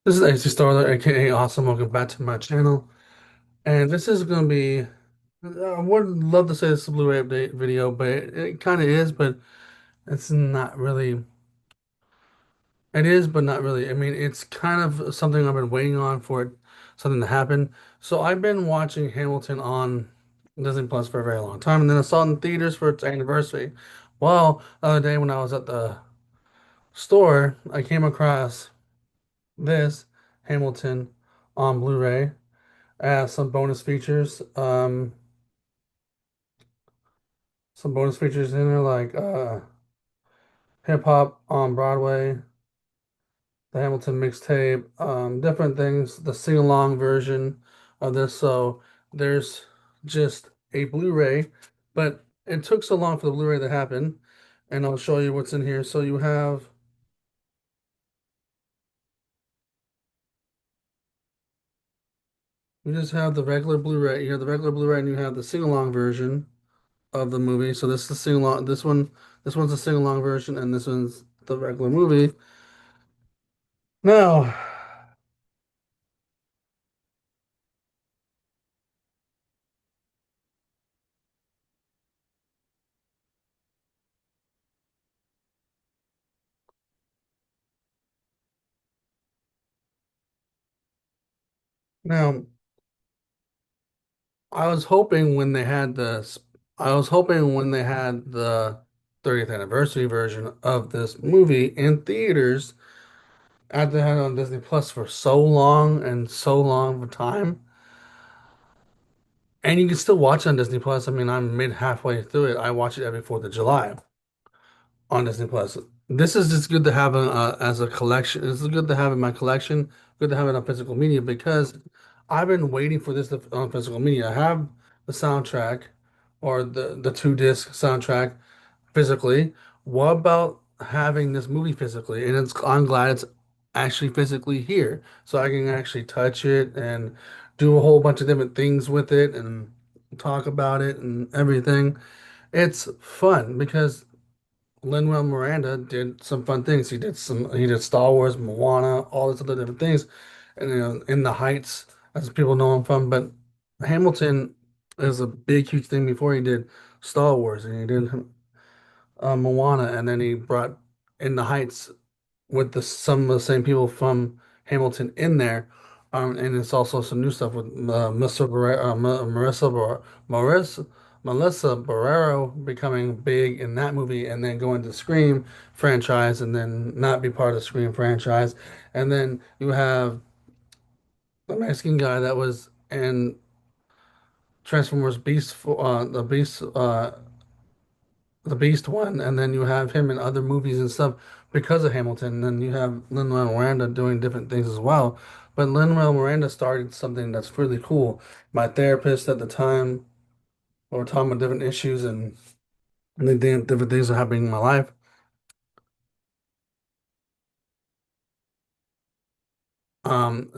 This is AC Starler, aka Awesome. Welcome back to my channel. And this is going to be, I would love to say this is a Blu-ray update video, but it kind of is, but it's not really. It is, but not really. I mean, it's kind of something I've been waiting on for it, something to happen. So I've been watching Hamilton on Disney Plus for a very long time, and then I saw it in theaters for its anniversary. Well, the other day when I was at the store, I came across this Hamilton on Blu-ray. Some bonus features. Some bonus features in there like hip hop on Broadway, the Hamilton mixtape, different things, the sing-along version of this. So there's just a Blu-ray, but it took so long for the Blu-ray to happen, and I'll show you what's in here. So you just have the regular Blu-ray. You have the regular Blu-ray, and you have the sing-along version of the movie. So this is the sing-along. This one's the sing-along version, and this one's the regular movie. Now, now, I was hoping when they had I was hoping when they had the 30th anniversary version of this movie in theaters, after they had it on Disney Plus for so long and so long of a time, and you can still watch it on Disney Plus. I mean, I'm mid halfway through it. I watch it every 4th of July on Disney Plus. This is just good to have as a collection. This is good to have in my collection. Good to have it on physical media because I've been waiting for on physical media. I have the soundtrack or the two disc soundtrack physically. What about having this movie physically? And I'm glad it's actually physically here, so I can actually touch it and do a whole bunch of different things with it and talk about it and everything. It's fun because Lin-Manuel Miranda did some fun things. He did Star Wars, Moana, all these other different things, and In the Heights, as people know him from. But Hamilton is a big, huge thing before he did Star Wars, and he did Moana, and then he brought In the Heights with some of the same people from Hamilton in there. And it's also some new stuff with Melissa Barrero becoming big in that movie and then going to Scream franchise and then not be part of the Scream franchise. And then you have the Mexican guy that was in Transformers Beast for the Beast one, and then you have him in other movies and stuff because of Hamilton. And then you have Lin-Manuel Miranda doing different things as well. But Lin-Manuel Miranda started something that's really cool. My therapist at the time, we were talking about different issues and different things are happening in my life.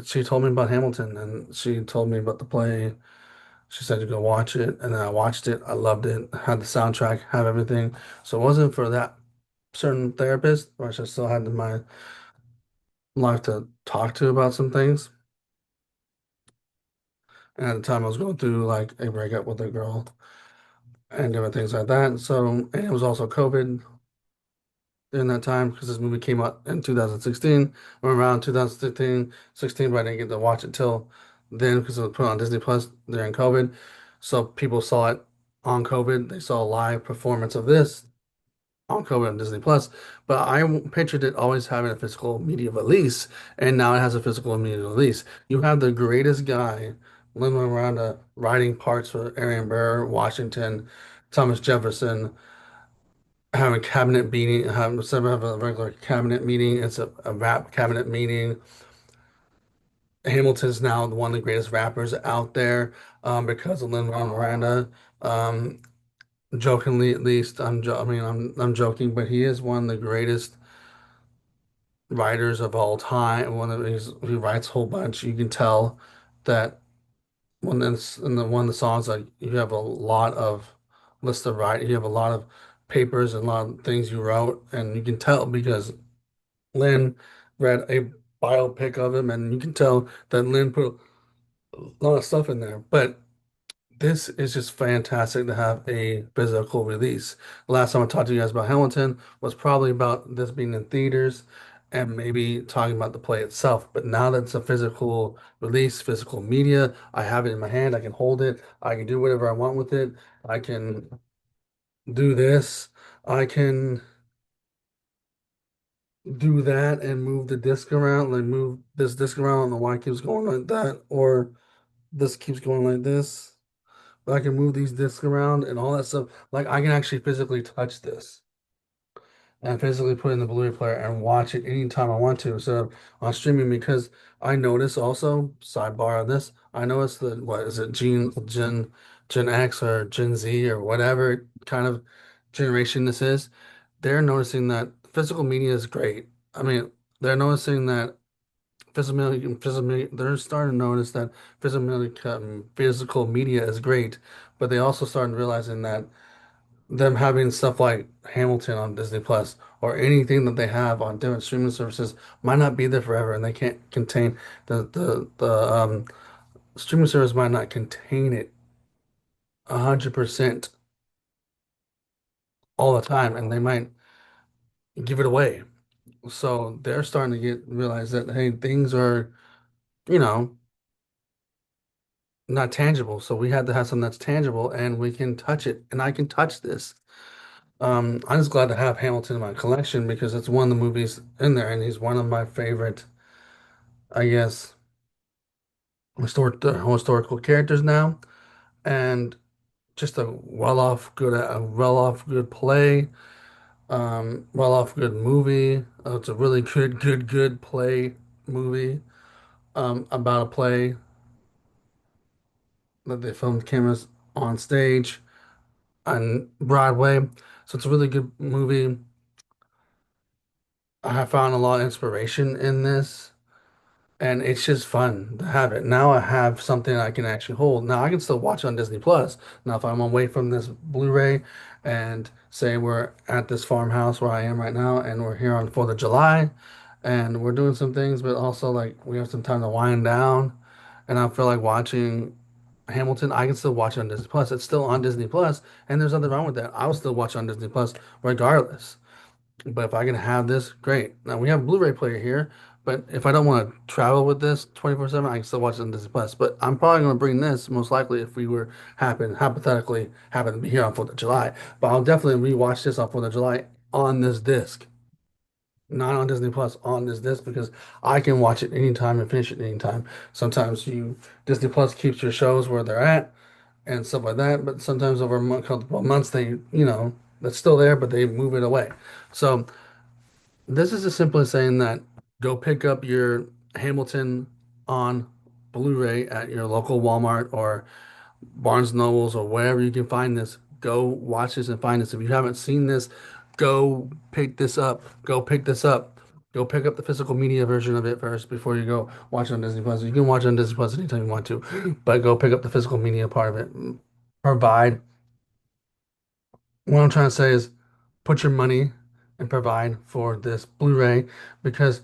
She told me about Hamilton and she told me about the play. She said to go watch it, and then I watched it. I loved it. Had the soundtrack, have everything. So it wasn't for that certain therapist, which I still had my life to talk to about some things. And at the time, I was going through like a breakup with a girl and different things like that. So, and it was also COVID during that time because this movie came out in 2016 or around 2016, but I didn't get to watch it till then because it was put on Disney Plus during COVID. So people saw it on COVID. They saw a live performance of this on COVID on Disney Plus, but I pictured it always having a physical media release, and now it has a physical media release. You have the greatest guy, Lin-Manuel Miranda, writing parts for Aaron Burr, Washington, Thomas Jefferson, having a cabinet meeting, instead of a regular cabinet meeting, it's a rap cabinet meeting. Hamilton's now one of the greatest rappers out there because of Lin-Manuel Miranda. Um, Jokingly, at least, I mean, I'm joking, but he is one of the greatest writers of all time. He writes a whole bunch. You can tell that one of the songs, like you have a lot of list of write. You have a lot of papers and a lot of things you wrote, and you can tell because Lynn read a biopic of him, and you can tell that Lin put a lot of stuff in there. But this is just fantastic to have a physical release. Last time I talked to you guys about Hamilton was probably about this being in theaters and maybe talking about the play itself. But now that it's a physical release, physical media, I have it in my hand. I can hold it. I can do whatever I want with it. I can do this. I can do that and move the disc around, like move this disc around. I don't know why it keeps going like that, or this keeps going like this. But I can move these discs around and all that stuff. Like I can actually physically touch this and physically put it in the Blu-ray player and watch it anytime I want to instead of on streaming because I notice also, sidebar on this, I notice that what is it, Gen X or Gen Z or whatever kind of generation this is, they're noticing that physical media is great. I mean, they're noticing that they're starting to notice that physical media is great, but they also started realizing that them having stuff like Hamilton on Disney Plus or anything that they have on different streaming services might not be there forever, and they can't contain the streaming service might not contain it 100% all the time, and they might give it away. So they're starting to get realize that hey, things are, you know, not tangible. So we had to have something that's tangible and we can touch it. And I can touch this. I'm just glad to have Hamilton in my collection because it's one of the movies in there, and he's one of my favorite, I guess, historical characters now, and just a well-off good play, well-off good movie. It's a really good play movie, about a play that they filmed cameras on stage on Broadway. So it's a really good movie. I have found a lot of inspiration in this. And it's just fun to have it. Now I have something I can actually hold. Now I can still watch it on Disney Plus. Now if I'm away from this Blu-ray and say we're at this farmhouse where I am right now and we're here on 4th of July and we're doing some things, but also like we have some time to wind down and I feel like watching Hamilton, I can still watch it on Disney Plus. It's still on Disney Plus, and there's nothing wrong with that. I'll still watch it on Disney Plus regardless. But if I can have this, great. Now we have a Blu-ray player here, but if I don't want to travel with this 24/7, I can still watch it on Disney Plus. But I'm probably going to bring this most likely if we were hypothetically happen to be here on 4th of July. But I'll definitely rewatch this on 4th of July on this disc, not on Disney Plus, on this disc because I can watch it anytime and finish it anytime. Sometimes Disney Plus keeps your shows where they're at and stuff like that, but sometimes over a couple of months that's still there, but they move it away. So. This is as simple as saying that go pick up your Hamilton on Blu-ray at your local Walmart or Barnes Nobles or wherever you can find this. Go watch this and find this. If you haven't seen this, go pick this up. Go pick this up. Go pick up the physical media version of it first before you go watch it on Disney Plus. You can watch it on Disney Plus anytime you want to, but go pick up the physical media part of it. Provide. What I'm trying to say is put your money and provide for this Blu-ray because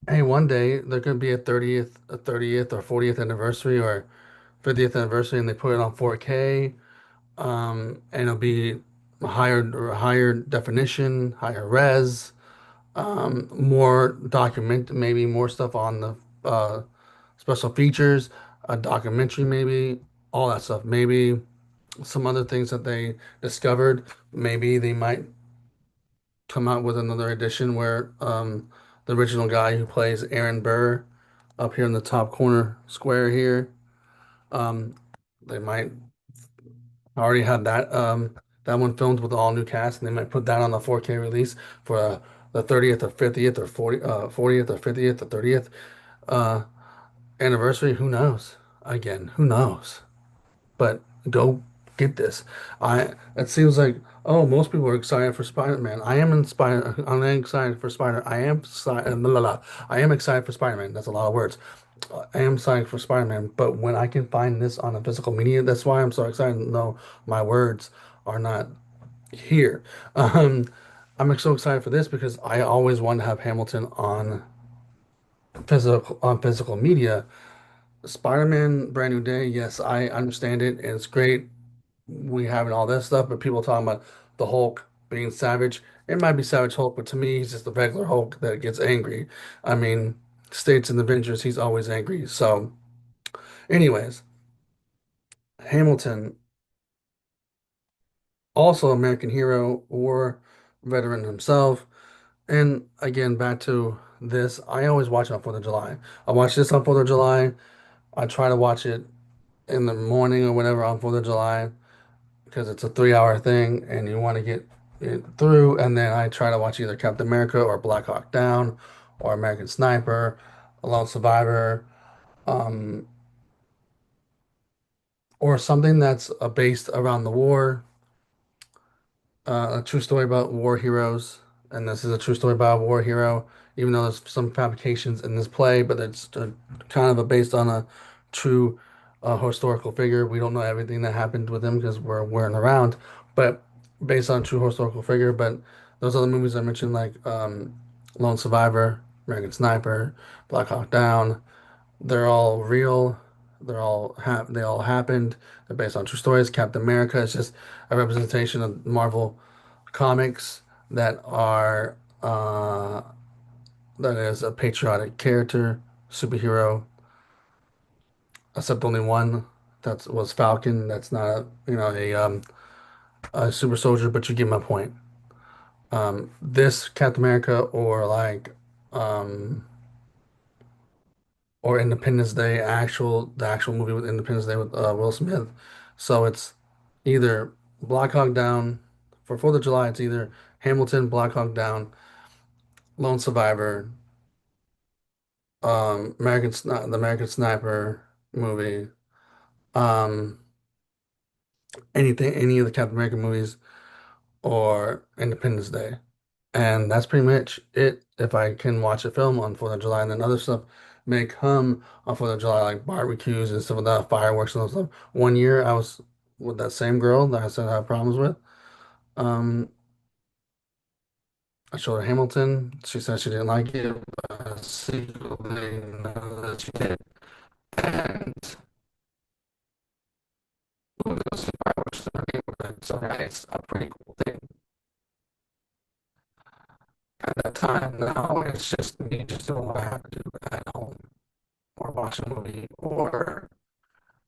hey, one day there could be a 30th or 40th anniversary or 50th anniversary, and they put it on 4K, and it'll be higher definition, higher res, more document, maybe more stuff on the special features, a documentary, maybe all that stuff, maybe some other things that they discovered. Maybe they might come out with another edition where the original guy who plays Aaron Burr up here in the top corner square here, um, they might already have that one filmed with all new cast, and they might put that on the 4K release for the 30th or 50th or 40th or 50th or 30th uh, anniversary. Who knows? Again, who knows? But go get this. It seems like oh most people are excited for Spider-Man. I am inspired. I'm excited for Spider. I am blah, blah, blah. I am excited for Spider-Man. That's a lot of words. I am excited for Spider-Man. But when I can find this on a physical media, that's why I'm so excited. No, my words are not here. I'm so excited for this because I always wanted to have Hamilton on physical media. Spider-Man Brand New Day, yes, I understand it, and it's great. We having all this stuff, but people talking about the Hulk being savage. It might be Savage Hulk, but to me, he's just the regular Hulk that gets angry. I mean, States in Avengers, he's always angry. So, anyways, Hamilton, also American hero, war veteran himself. And again, back to this, I always watch it on 4th of July. I watch this on 4th of July. I try to watch it in the morning or whatever on 4th of July because it's a 3 hour thing and you want to get it through. And then I try to watch either Captain America or Black Hawk Down or American Sniper, Lone Survivor, um, or something that's based around the war, a true story about war heroes. And this is a true story about a war hero, even though there's some fabrications in this play, but it's kind of based on a true historical figure. We don't know everything that happened with him because weren't around, but based on a true historical figure. But those other movies I mentioned, like Lone Survivor, American Sniper, Black Hawk Down, they're all real. They all happened. They're based on true stories. Captain America is just a representation of Marvel comics that are that is a patriotic character, superhero, except only one that was Falcon. That's not a super soldier, but you get my point. This Captain America um, or Independence Day, the actual movie with Independence Day with Will Smith. So it's either Black Hawk Down for 4th of July. It's either Hamilton, Black Hawk Down, Lone Survivor, the American Sniper movie, um, any of the Captain America movies, or Independence Day. And that's pretty much it. If I can watch a film on 4th of July, and then other stuff may come on 4th of July, like barbecues and stuff like that, fireworks and stuff. One year I was with that same girl that I said I had problems with. Um, I showed her Hamilton. She said she didn't like it, but I secretly know that she did. And we go see fireworks in our neighborhood. So yeah, it's a pretty cool thing. At that time, now it's just me just doing what I have to do at home, or watch a movie, or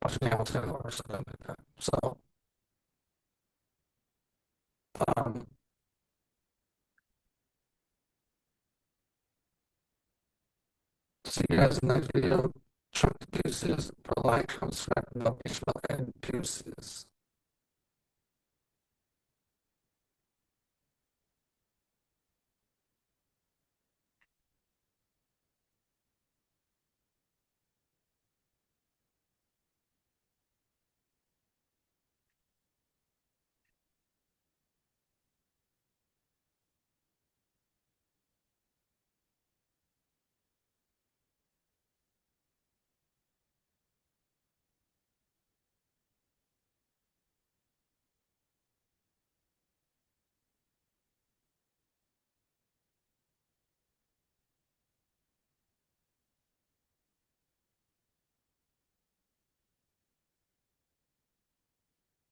watch Hamilton or something like that. So, um, see you guys in the next video. Trump deuces, for like, subscribe, notification, and deuces.